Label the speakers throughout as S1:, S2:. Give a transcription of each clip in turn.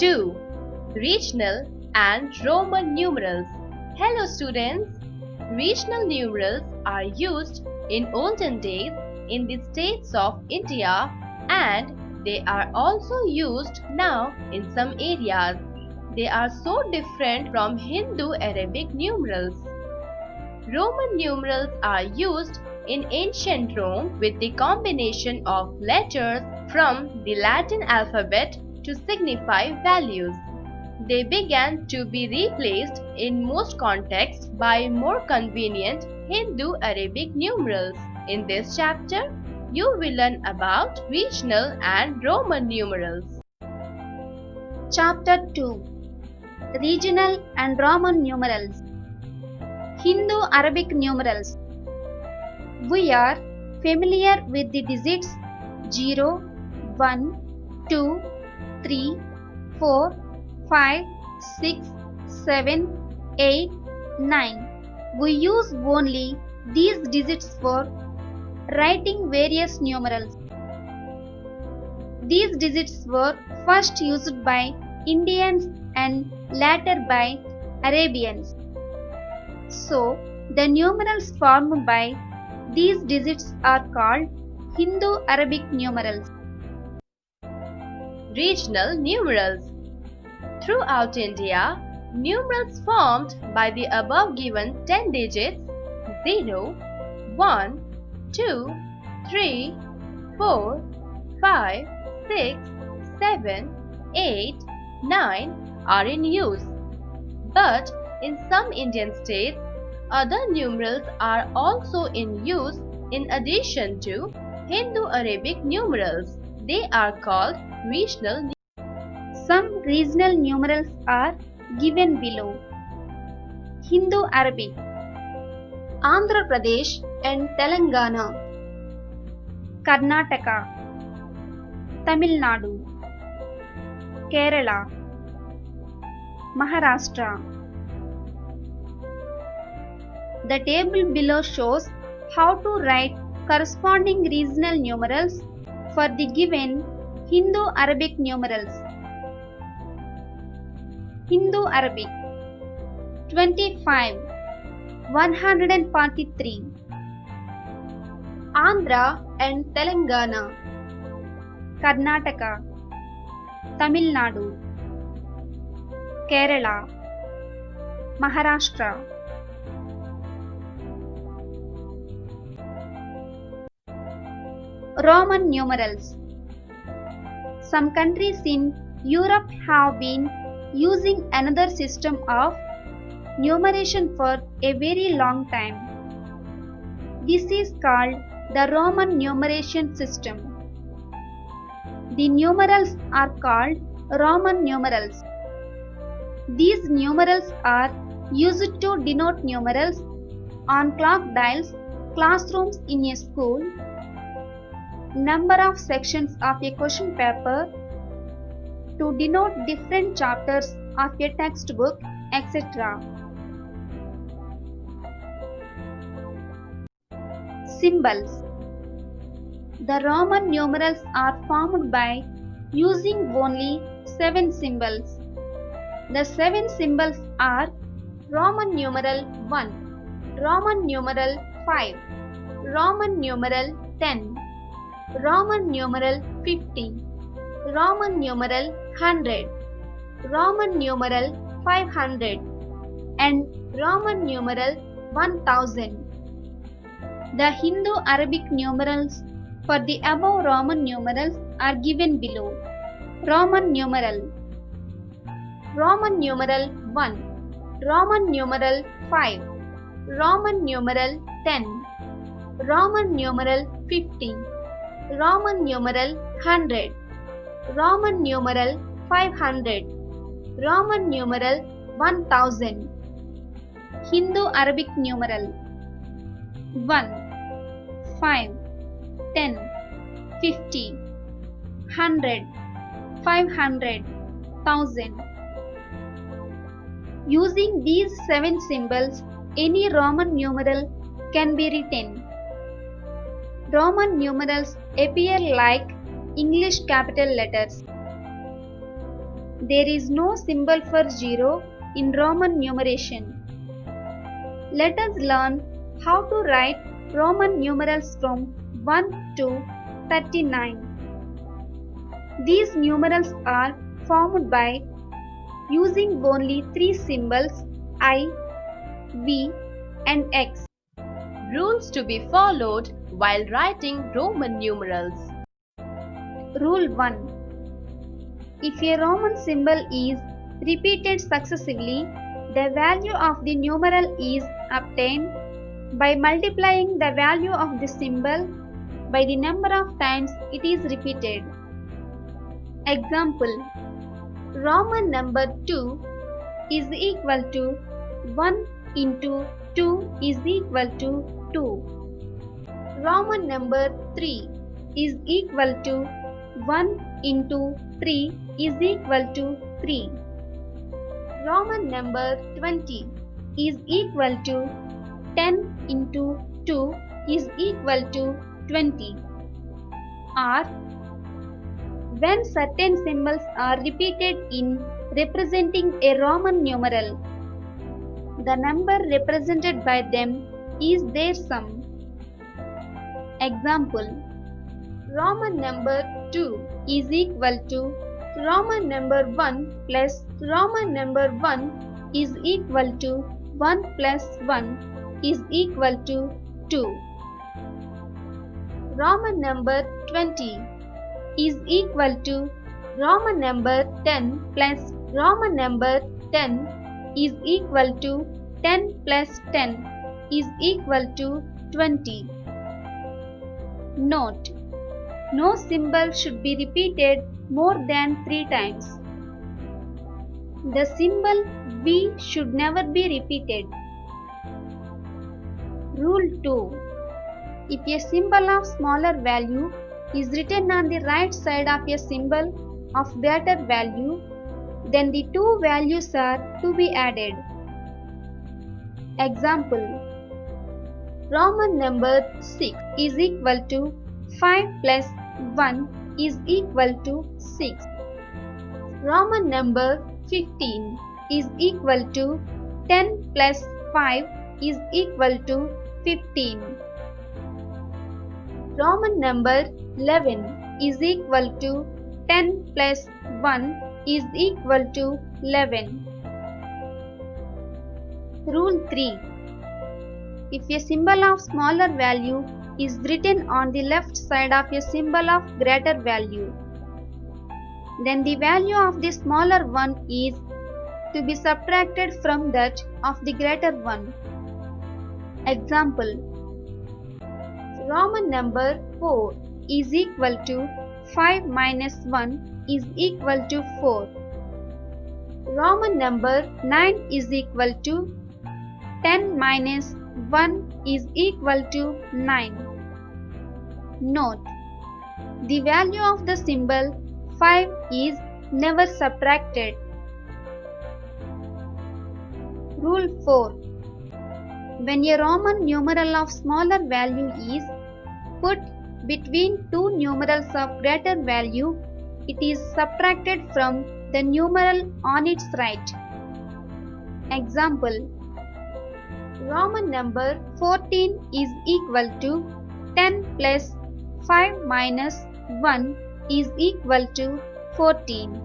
S1: 2. Regional and Roman numerals. Hello students! Regional numerals are used in olden days in the states of India, and they are also used now in some areas. They are so different from Hindu-Arabic numerals. Roman numerals are used in ancient Rome with the combination of letters from the Latin alphabet to signify values. They began to be replaced in most contexts by more convenient Hindu-Arabic numerals. In this chapter, you will learn about regional and Roman numerals.
S2: Chapter 2. Regional and Roman numerals. Hindu-Arabic numerals. We are familiar with the digits 0, 1, 2, 3, 4, 5, 6, 7, 8, 9. We use only these digits for writing various numerals. These digits were first used by Indians and later by Arabians. So, the numerals formed by these digits are called Hindu-Arabic numerals.
S1: Regional numerals. Throughout India, numerals formed by the above given 10 digits 0, 1, 2, 3, 4, 5, 6, 7, 8, 9 are in use. But in some Indian states, other numerals are also in use in addition to Hindu-Arabic numerals. They are called regional numerals.
S2: Some regional numerals are given below. Hindu-Arabic, Andhra Pradesh and Telangana, Karnataka, Tamil Nadu, Kerala, Maharashtra. The table below shows how to write corresponding regional numerals for the given Hindu-Arabic numerals. Hindu-Arabic 25, 143. Andhra and Telangana, Karnataka, Tamil Nadu, Kerala, Maharashtra. Roman numerals. Some countries in Europe have been using another system of numeration for a very long time. This is called the Roman numeration system. The numerals are called Roman numerals. These numerals are used to denote numerals on clock dials, classrooms in a school, number of sections of a question paper, to denote different chapters of a textbook, etc. Symbols. The Roman numerals are formed by using only 7 symbols. The 7 symbols are Roman numeral 1, Roman numeral 5, Roman numeral 10, Roman numeral 50, Roman numeral 100, Roman numeral 500, and Roman numeral 1000. The Hindu-Arabic numerals for the above Roman numerals are given below. Roman numeral. Roman numeral 1, Roman numeral 5, Roman numeral 10, Roman numeral 50, Roman numeral 100, Roman numeral 500, Roman numeral 1000. Hindu-Arabic numeral 1, 5, 10, 50, 100, 500, 1000. Using these 7 symbols, any Roman numeral can be written. Roman numerals appear like English capital letters. There is no symbol for 0 in Roman numeration. Let us learn how to write Roman numerals from 1 to 39. These numerals are formed by using only three symbols I, V and X.
S1: Rules to be followed while writing Roman numerals.
S2: Rule 1. If a Roman symbol is repeated successively, the value of the numeral is obtained by multiplying the value of the symbol by the number of times it is repeated. Example: Roman number 2 is equal to 1 into 2 is equal to 2. Roman number 3 is equal to 1 into 3 is equal to 3. Roman number 20 is equal to 10 into 2 is equal to 20. Or when certain symbols are repeated in representing a Roman numeral, the number represented by them is their sum. Example: Roman number 2 is equal to Roman number 1 plus Roman number 1 is equal to 1 plus 1 is equal to 2. Roman number 20 is equal to Roman number 10 plus Roman number 10 is equal to 10 plus 10 is equal to 20. Note: no symbol should be repeated more than 3 times. The symbol V should never be repeated. Rule 2. If a symbol of smaller value is written on the right side of a symbol of greater value, then the two values are to be added. Example: Roman number 6 is equal to 5 plus 1 is equal to 6. Roman number 15 is equal to 10 plus 5 is equal to 15. Roman number 11 is equal to 10 plus 1 is equal to 11. Rule 3. If a symbol of smaller value is written on the left side of a symbol of greater value, then the value of the smaller one is to be subtracted from that of the greater one. Example: Roman number 4 is equal to 5 minus 1 is equal to 4. Roman number 9 is equal to 10 minus 1 is equal to 9. Note: the value of the symbol 5 is never subtracted. Rule 4. When a Roman numeral of smaller value is put between two numerals of greater value, it is subtracted from the numeral on its right. Example: Roman number 14 is equal to 10 plus 5 minus 1 is equal to 14.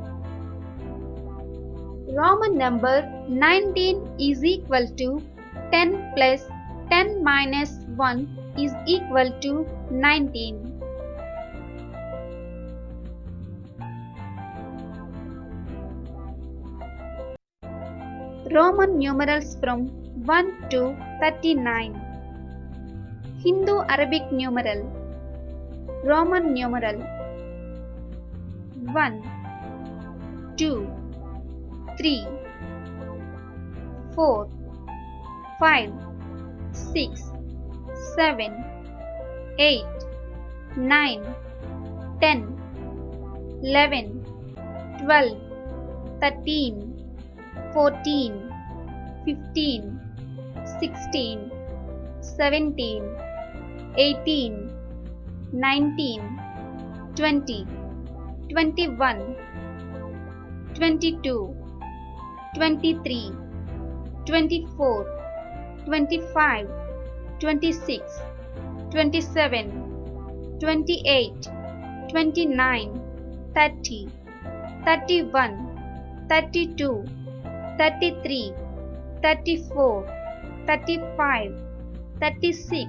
S2: Roman number 19 is equal to 10 plus 10 minus 1 is equal to 19. Roman numerals from 1 to 39. Hindu-Arabic numeral. Roman numeral 1, 2, 3, 4, 5, 6, 7, 8, 9, 10, 11, 12, 13, 14, 15, 16, 17, 18, 19, 20, 21, 22, 23, 24, 25, 26, 27, 28, 29, 30, 31, 32, 33, 34, 35, 36,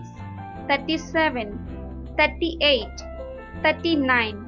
S2: 37, 38, 39,